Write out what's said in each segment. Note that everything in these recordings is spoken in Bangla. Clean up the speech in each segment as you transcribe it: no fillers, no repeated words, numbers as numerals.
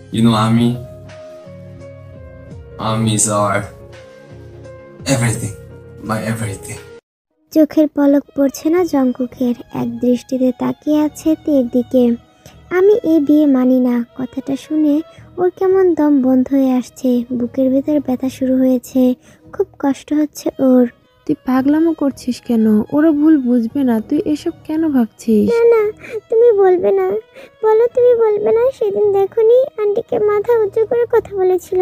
Ami is our everything, my everything. চোখের পলক পড়ছে না জঙ্কুকের, এক দৃষ্টিতে তাকিয়ে আছে তের দিকে। আমি এই বিয়ে মানি না কথাটা শুনে ওর কেমন দম বন্ধ হয়ে আসছে, বুকের ভেতর ব্যথা শুরু হয়েছে, খুব কষ্ট হচ্ছে ওর। তুই পাগলামো করছিস কেন? ওরা ভুল বুঝবে না, তুই এসব কেন ভাবছিস? না না, তুমি বলবে না, বলো তুমি বলবে না। সেদিন দেখোনি আন্টিকে মাথা উঁচু করে কথা বলেছিল,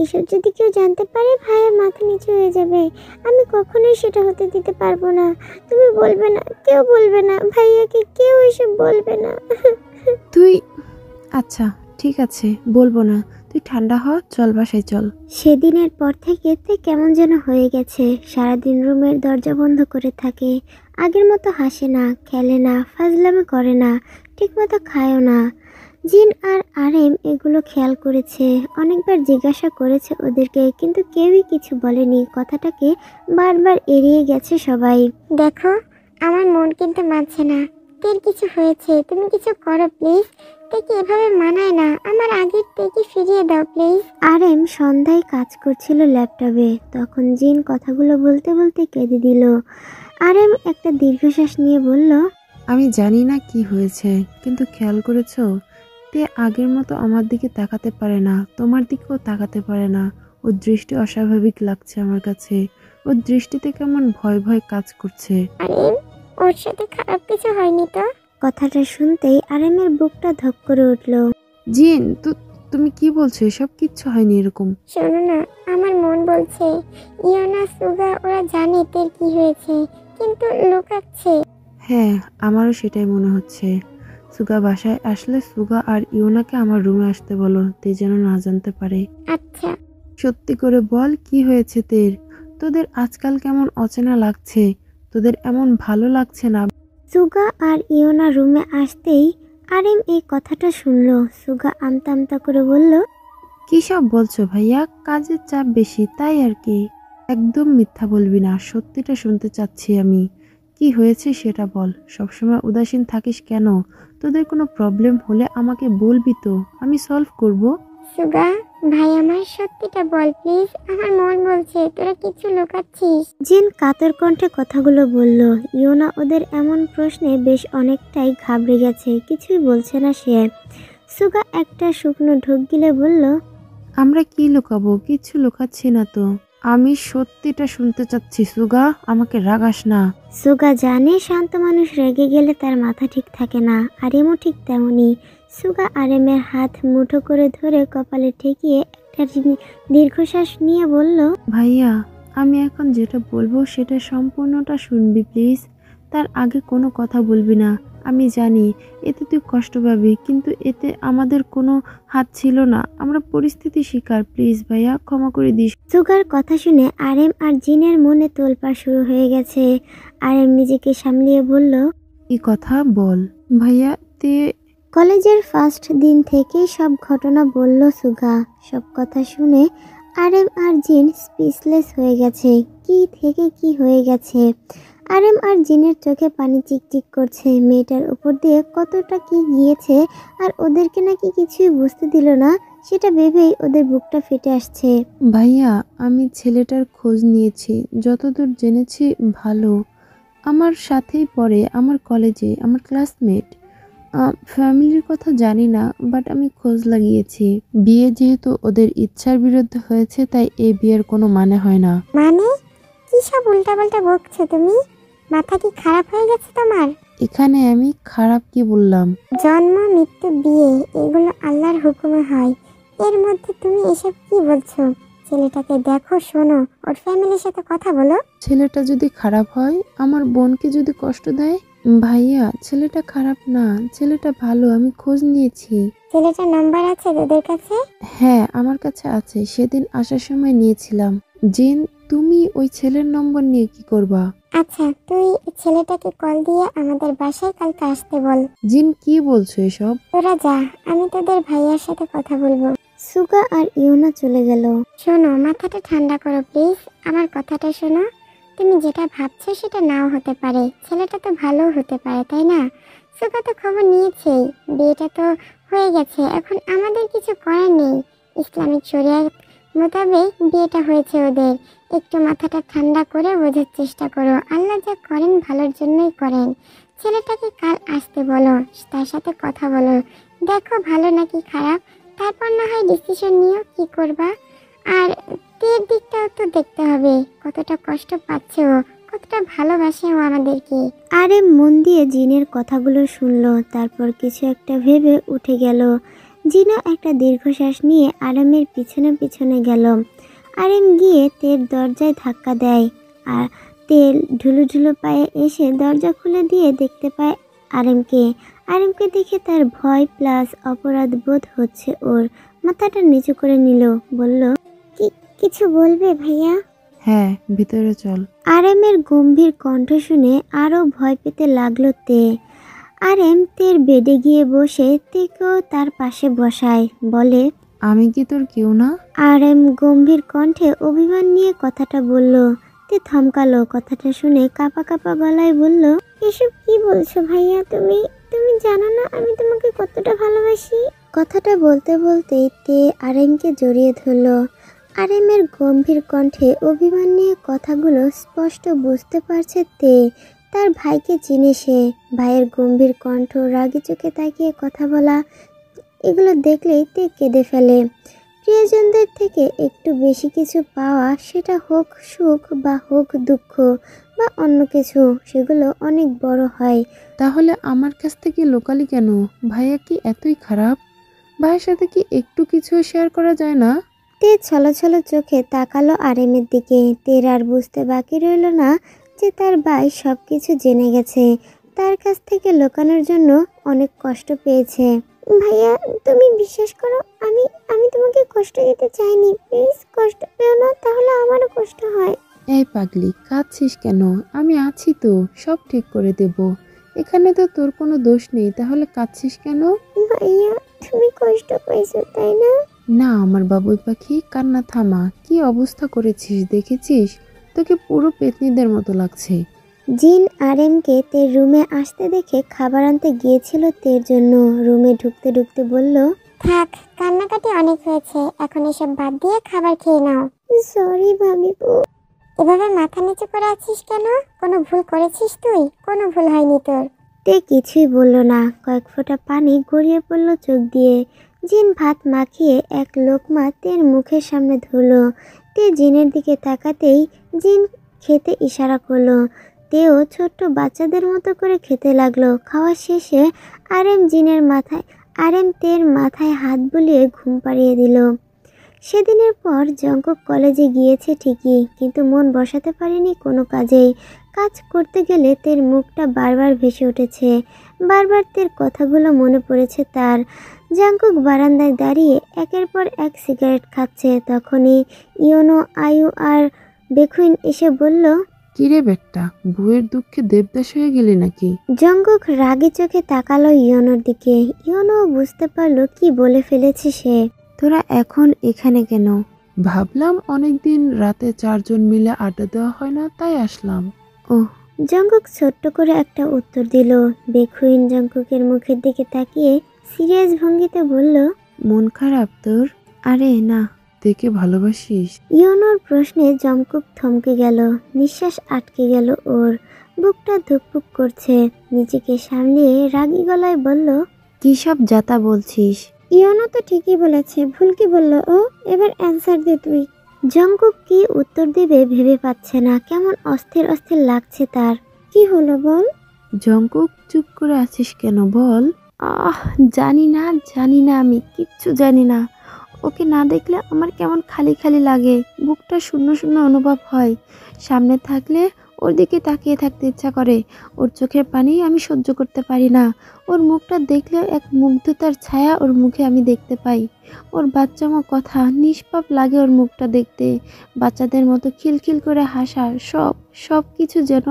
এসব যদি কেউ জানতে পারে ভাইয়ের মাথা নিচু হয়ে যাবে। আমি কখনোই সেটা হতে দিতে পারবো না। তুমি বলবে না, কেউ বলবে না, ভাইয়াকে কেউ এসব বলবে না। তুই আচ্ছা ঠিক আছে, বলবো না। তুই ঠান্ডা হ, চল বাসায় চল। সেদিনের পর থেকে তে কেমন যেন হয়ে গেছে, সারাদিন রুমের দরজা বন্ধ করে থাকে। আগের মতো হাসে না, খেলে না, ফাজলামি করে না, ঠিকমতো খায়ও না। জিন আর আরেম এগুলো খেয়াল করেছে, অনেকবার জিজ্ঞাসা করেছে ওদেরকে, কিন্তু কেউই কিছু বলেনি। কথাটাকে বারবার এড়িয়ে গেছে সবাই। দেখো, আমার মন কিন্তু মানছে না, তের কিছু হয়েছে, তুমি কিছু করো প্লিজ। তেকে এভাবে মানায় না, আমার আগের তেকে ফিরিয়ে দাও প্লিজ। আরেম সন্ধ্যায় কাজ করছিল ল্যাপটপে, তখন জিন কথাগুলো বলতে বলতে কেঁদে দিল। আরেম একটা দীর্ঘশ্বাস নিয়ে বলল, আমি জানি না কি হয়েছে, কিন্তু খেয়াল করেছো তে আগের মতো আমার দিকে তাকাতে পারে না, তোমার দিকেও তাকাতে পারে না। ওর দৃষ্টি অস্বাভাবিক লাগছে আমার কাছে। ওর দৃষ্টিতে কেমন ভয় ভয় কাজ করছে। আরেম, ওর সাথে খারাপ কিছু হয়নি তো? কথাটা শুনতেই আরেমের বুকটা ধক করে উঠল। জিন, তুমি কি বলছো? এসব কিচ্ছু হয়নি এরকম। শোনো না, আমার মন বলছে ইয়োনা সুগা ওরা জানে তের কি হয়েছে, কিন্তু লুকাচ্ছে। হ্যাঁ, আমারও সেটাই মনে হচ্ছে। সুগা বাসায় আসলে সুগা আর ইউনাকে আমার রুমে আসতে বলো, তে যেন না জানতে পারে। আচ্ছা। সত্যি করে বল, কি হয়েছে তের? তোদের আজকাল কেমন অচেনা লাগছে, তোদের এমন ভালো লাগছে না। সুগা আর ইয়োনা রুমে আসতেই আরেম এই কথাটা শুনলো। সুগা আমতা আমতা করে বলল, কি সব বলছো ভাইয়া? কাজের চাপ বেশি তাই আর কি। একদম মিথ্যা বলবি না, সত্যিটা শুনতে চাচ্ছি আমি। কি হয়েছে সেটা বল, সবসময় উদাসীন থাকিস কেন? তোদের কোনো প্রবলেম হলে আমাকে বলবি তো, আমি সলভ করব। সুগা ভাই, আমার সত্যিটা বল প্লিজ, আমার মন বলছে তোরা কিছু লুকাচ্ছিস। জিন কাতর কণ্ঠে কথাগুলো বলল। ইয়োনা ওদের এমন প্রশ্নে বেশ অনেকটাই ঘাবড়ে গেছে, কিছুই বলছে না সে। সুগা একটা শুকনো ঢোক গিলে বলল, আমরা কি লুকাবো? কিছু লুকাচ্ছি না তো, আমি সত্যিটা শুনতে চাচ্ছি। সুগা, আমাকে রাগাস না। সুগা জানে শান্ত মানুষ রেগে গেলে তার মাথা ঠিক থাকে না, আরেমও ঠিক তেমনই। সুগা আরেমের হাত মুঠো করে ধরে কপালে ঠেকিয়ে একটা দীর্ঘশ্বাস নিয়ে বলল, ভাইয়া, আমি এখন যেটা বলবো সেটা সম্পূর্ণটা শুনবি প্লিজ। তার আগে কোনো কথা বলবি না। আমি জানি এতে তুই কষ্ট পাবি, কিন্তু এতে আমাদের কোনো হাত ছিল না। আমরা পরিস্থিতি শিকার। প্লিজ ভাইয়া, ক্ষমা করে দিস। সুগার কথা শুনে আরেম আর জিনের মনে তোলপাড় শুরু হয়ে গেছে। আরেম নিজেকে সামলিয়ে বলল, কি কথা বল ভাইয়া। তে কলেজের ফার্স্ট দিন থেকেই সব ঘটনা বলল সুগা। সব কথা শুনে আরেম আর জিন স্পিচলেস হয়ে গেছে। কি থেকে কি হয়ে গেছে। আরেম আর জিনের চোখে পানি চিকচিক করছে। মেয়েটার উপর দিয়ে কতটা কি গিয়েছে, আর ওদেরকে নাকি কিছুই বুঝতে দিল না, সেটা ভেবেই ওদের বুকটা ফেটে আসছে। ভাইয়া, আমি ছেলেটার খোঁজ নিয়েছি, যতদূর জেনেছি ভালো। আমার সাথেই পড়ে, আমার কলেজে, আমার ক্লাসমেট। ফ্যামিলির কথা জানি না, বাট আমি খোঁজ লাগিয়েছি। বিয়ে যেহেতু ওদের ইচ্ছার বিরুদ্ধে হয়েছে, তাই এই বিয়ের কোনো মানে হয় না। মানে কি সব উল্টাপাল্টা বকছো তুমি? মাথা কি খারাপ হয়ে গেছে তোমার? এখানে আমি খারাপ কি বললাম? জন্ম, মৃত্যু, বিয়ে এগুলো আল্লাহর হুকুমে হয়, এর মধ্যে তুমি এসব কি বলছো? ছেলেটাকে দেখো, শোনো, ওর ফ্যামিলির সাথে কথা বলো। ছেলেটা যদি খারাপ হয়, আমার বোনকে যদি কষ্ট দেয়? ভাইয়া, ছেলেটা খারাপ না, ছেলেটা ভালো, আমি খোঁজ নিয়েছি। ছেলেটার নাম্বার আছে তোদের কাছে? হ্যাঁ, আমার কাছে আছে, সেদিন আসার সময় নিয়েছিলাম। জিন, তুমি ওই ছেলের নম্বর নিয়ে কি করবা? আচ্ছা, তুই ছেলেটাকে কল দিয়ে আমাদের বাসায় কালকে আসতে বল। জিন, কি বলছো এসব? তোরা যা, আমি তোদের ভাইয়ার সাথে কথা বলবো। সুগা আর ইউনা চলে গেল। শোনো, মাথাটা ঠান্ডা করো প্লিজ, আমার কথাটা শোনো। তুমি যেটা ভাবছো সেটা নাও হতে পারে, ছেলেটা তো ভালো হতে পারে, তাই না? সুগা তো খবর নিয়েছেই, বিয়েটা তো হয়ে গেছে, এখন আমাদের কিছু করার নেই। ইসলামিক শরিয়াত মোতাবেক বিয়েটা হয়েছে ওদের। একটু মাথাটা ঠান্ডা করে বোঝার চেষ্টা করো, আল্লাহ যা করেন ভালোর জন্যই করেন। ছেলেটাকে কাল আসতে বলো, তার সাথে কথা বলো, দেখো ভালো নাকি খারাপ, তারপর না হয় ডিসিশন নিও কি করবা। আর তের দিকটাও তো দেখতে হবে, কতটা কষ্ট পাচ্ছে ও, কতটা ভালোবাসে ও আমাদেরকে। আরে মন দিয়ে জিনের কথাগুলো শুনলো, তারপর কিছু একটা ভেবে উঠে গেল। জিনও একটা দীর্ঘশ্বাস নিয়ে আরামের পিছনে পিছনে গেল। আরেম গিয়ে তের দরজায় ধাক্কা দেয়, আর তেল ঢুলু ঢুলু পায়ে এসে দরজা খুলে দিয়ে দেখতে পায় আরেমকে। আরেমকে দেখে তার ভয় প্লাস অপরাধ বোধ হচ্ছে ওর। মাথাটা নিচু করে নিল, বলল, কিছু বলবে ভাইয়া? হ্যাঁ, ভিতরে চল। আরেমের গম্ভীর কণ্ঠ শুনে আরো ভয় পেতে লাগলো তে। আরেম তের বেডে গিয়ে বসে তেকেও তার পাশে বসায়, বলে, আমি কি তোর কেউ না? আরেম গম্ভীর কণ্ঠে অভিমান নিয়ে কথাটা বলল। তে থমকালো। কথাটা শুনে কাঁপা কাঁপা গলায় বলল, এসব কি বলছো ভাইয়া? তুমি তুমি জানো না আমি তোমাকে কতটা ভালোবাসি। কথাটা বলতে বলতেই তে আরেমকে জড়িয়ে ধরল। আরেমের গম্ভীর কণ্ঠে অভিমান নিয়ে কথাগুলো স্পষ্ট বুঝতে পারছে তে। তার ভাইকে চিনে সে। ভাইয়ের গম্ভীর কণ্ঠ, রাগী চোখে তাকিয়ে কথা বলা, এগুলো দেখলেই তে কেঁদে ফেলে। প্রিয়জনদের থেকে একটু বেশি কিছু পাওয়া, সেটা হোক সুখ বা হোক দুঃখ বা অন্য কিছু, সেগুলো অনেক বড় হয়। তাহলে আমার কাছ থেকে লোকালি কেন? ভাইয়া কি এতই খারাপ? ভাইয়ের সাথে কি একটু কিছু শেয়ার করা যায় না? তে ছলছল চোখে তাকালো আরেমের দিকে। তের আর বুঝতে বাকি রইল না যে তার ভাই সব কিছু জেনে গেছে। তার কাছ থেকে লুকানোর জন্য অনেক কষ্ট পেয়েছে। ভাইয়া তুমি বিশ্বাস করো, আমি আমি তোমাকে কষ্ট দিতে চাইনি, প্লিজ কষ্ট পেও না, তাহলে আমারও কষ্ট হয়। এই পাগলি, কাঁদছিস কেন? আমি আছি তো, সব ঠিক করে দেব। এখানে তো তোর কোনো দোষ নেই, তাহলে কাঁদছিস কেন? ভাইয়া তুমি কষ্ট পাইছো তাই না? না আমার বাবুই পাখি, কান্না থামা। কি অবস্থা করেছিস দেখেছিস? তোকে পুরো পেতনিদের মতো লাগছে। জিন আরেমকে তের রুমে আসতে দেখে খাবার আনতে গিয়েছিল তের জন্য। রুমে ঢুকতে ঢুকতে বলল, থাক, কান্নাকাটি অনেক হয়েছে, এখন এসব বাদ দিয়ে খাবার খেয়ে নাও। সরি ভাবিপু। এভাবে মাথা নিচু করে আছিস কেন? কোনো ভুল করেছিস তুই? কোনো ভুল হয়নি তোর। তে কিছুই বলল না। কয়েক ফোঁটা পানি গড়িয়ে পড়ল চোখ দিয়ে। জিন ভাত মাখিয়ে এক লোকমা তের মুখের সামনে ধরল। তে জিনের দিকে তাকাতেই জিন খেতে ইশারা করলো। তেও ছোট্ট বাচ্চাদের মতো করে খেতে লাগলো। খাওয়া শেষে আরেম তের মাথায় হাত বুলিয়ে ঘুম পাড়িয়ে দিল। সেদিনের পর জঙ্কক কলেজে গিয়েছে ঠিকই, কিন্তু মন বসাতে পারেনি কোনো কাজেই। কাজ করতে গেলে তের মুখটা বারবার ভেসে উঠেছে। বারবার তের কথাগুলো মনে পড়েছে তার। জঙ্কক বারান্দায় দাঁড়িয়ে একের পর এক সিগারেট খাচ্ছে। তখনই ইয়োনো, আয়ু আর বেখুইন এসে বলল, কিরে বেটটা, বউয়ের দুঃখে দেবদাস হয়ে গেলি নাকি? জঙ্কক রাগী চোখে তাকালো ইয়োনোর দিকে। ইয়োনো বুঝতে পারলো কি বলে ফেলেছে সে। তোরা এখন এখানে কেন? ভাবলাম অনেকদিন রাতে 4 জন মিলে আড্ডা দেওয়া হয় না, তাই আসলাম। ওহ, জঙ্কক ছোট্ট করে একটা উত্তর দিল। বেখুইন জঙ্ককের মুখের দিকে তাকিয়ে সিরিয়াস ভঙ্গিতে বলল, মন খারাপ তোর? আরে না। দেখে ভালোবাসিস? ইয়োনোর প্রশ্নে জঙ্কক থমকে গেল। নিঃশ্বাস আটকে গেল ওর। বুকটা ধুকপুক করছে। নিজেকে সামলিয়ে রাগী গলায় বলল, কি সব যাতা বলছিস? ইয়োনো তো ঠিকই বলেছে, ভুল কি বললো ও? এবার অ্যান্সার দে তুই। জঙ্কক কি উত্তর দেবে ভেবে পাচ্ছে না। কেমন অস্থির অস্থির লাগছে তার। কি হলো বল? জঙ্কুক, চুপ করে আছিস কেন, বল। জানি না, আমি কিচ্ছু জানি না। ওকে না দেখলে আমার কেমন খালি খালি লাগে, বুকটা শূন্য শূন্য অনুভব হয়। সামনে থাকলে ওর দিকে তাকিয়ে থাকতে ইচ্ছা করে। ওর চোখের পানি আমি সহ্য করতে পারি না। ওর মুখটা দেখলে এক মুগ্ধতার ছায়া ওর মুখে আমি দেখতে পাই। ওর বাচ্চামো কথা, নিষ্পাপ লাগে ওর মুখটা দেখতে। বাচ্চাদের মতো খিলখিল করে হাসা, সব কিছু যেন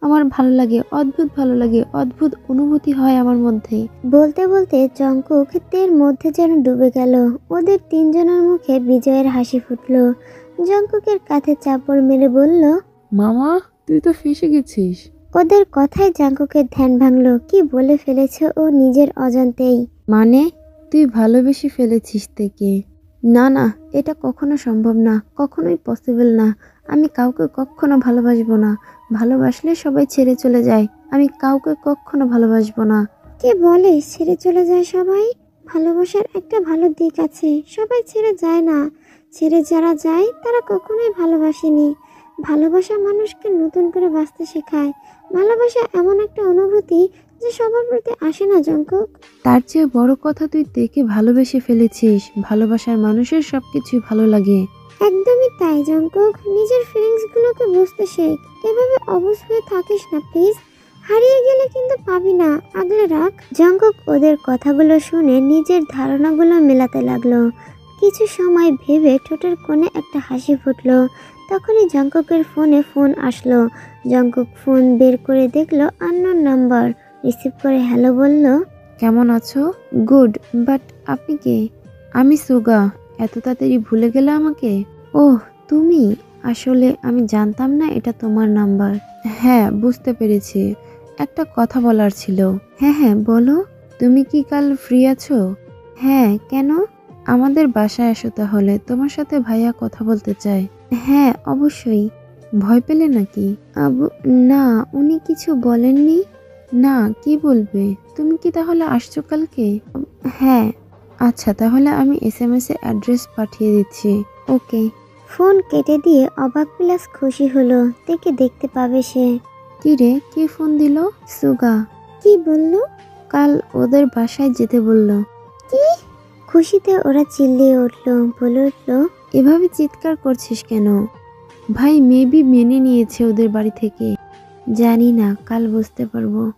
আমার ভালো লাগে, অদ্ভুত ভালো লাগে, অদ্ভুত অনুভূতি হয় আমার মধ্যে। বলতে বলতে জঙ্কুক তের মধ্যে যেন ডুবে গেল। ওদের তিনজনের মুখে বিজয়ের হাসি ফুটল। জঙ্কুকের কাঁধে চাপড় মেরে বলল, মামা, তুই তো ফেসে গেছিস। ওদের কথায় জঙ্কুকের ধ্যান ভাঙল। কি বলে ফেলেছে ও নিজের অজান্তেই। মানে তুই ভালোবেসে ফেলেছিস থেকে। না না, এটা কখনো সম্ভব না, কখনোই পসিবল না। আমি কাউকে কখনো ভালোবাসবো না। ভালোবাসলে সবাই ছেড়ে চলে যায়। আমি কাউকে কখনো ভালোবাসবো না। কে বলে ছেড়ে চলে যায় সবাই? ভালোবাসার একটা ভালো দিক আছে, সবাই ছেড়ে যায় না। ছেড়ে যারা যায় তারা কখনোই ভালোবাসেনি। ভালোবাসা মানুষকে নতুন করে বাঁচতে শেখায়। ভালোবাসা এমন একটা অনুভূতি যে সবার প্রতি আসে না জঙ্কুক। তার চেয়ে বড় কথা, তুই তেকে ভালোবেসে ফেলেছিস। ভালোবাসার মানুষের সবকিছুই ভালো লাগে। একদমই তাই জঙ্কুক, নিজের ফিলিংস গুলোকে বুঝতে শেখ। এভাবে অবুঝ হয়ে থাকিস না প্লিজ। হারিয়ে গেলে কিন্তু পাবি না, আগলে রাখ। জঙ্কুক ওদের কথাগুলো শুনে নিজের ধারণাগুলো মেলাতে লাগলো। কিছু সময় ভেবে ঠোঁটের কোণে একটা হাসি ফুটলো। তখনই জঙ্কুকের ফোনে ফোন আসলো। জঙ্কুক ফোন বের করে দেখলো আননোন নাম্বার। রিসিভ করে হ্যালো বলল। কেমন আছো? গুড, বাট আপনি কে? আমি সুগা। এত তাড়াতাড়ি ভুলে গেলে আমাকে? ওহ, তুমি? আসলে আমি জানতাম না এটা তোমার নাম্বার। হ্যাঁ, বুঝতে পেরেছি। একটা কথা বলার ছিল। হ্যাঁ হ্যাঁ, বলো। তুমি কি কাল ফ্রি আছো? হ্যাঁ, কেন? আমাদের বাসায় আসো তাহলে, তোমার সাথে ভাইয়া কথা বলতে চায়। হ্যাঁ, অবশ্যই। ভয় পেলে নাকি? আবু, না, উনি কিছু বলেননি। না, কি বলবে? তুমি কি তাহলে আসছো কালকে? হ্যাঁ। আচ্ছা, তাহলে আমি SMS এ অ্যাড্রেস পাঠিয়ে দিচ্ছি। ওকে। ফোন কেটে দিয়ে অবাক প্লাস খুশি হলো, তেকে দেখতে পাবে সে। কি রে, কে ফোন দিল? সুগা। কি বললো? কাল ওদের বাসায় যেতে বলল। কি? খুশিতে ওরা চিল্লিয়ে উঠলো, বলে উঠলো। এভাবে চিৎকার করছিস কেন? ভাই মেবি মেনে নিয়েছে ওদের বাড়ি থেকে। জানি না, কাল বুঝতে পারবো।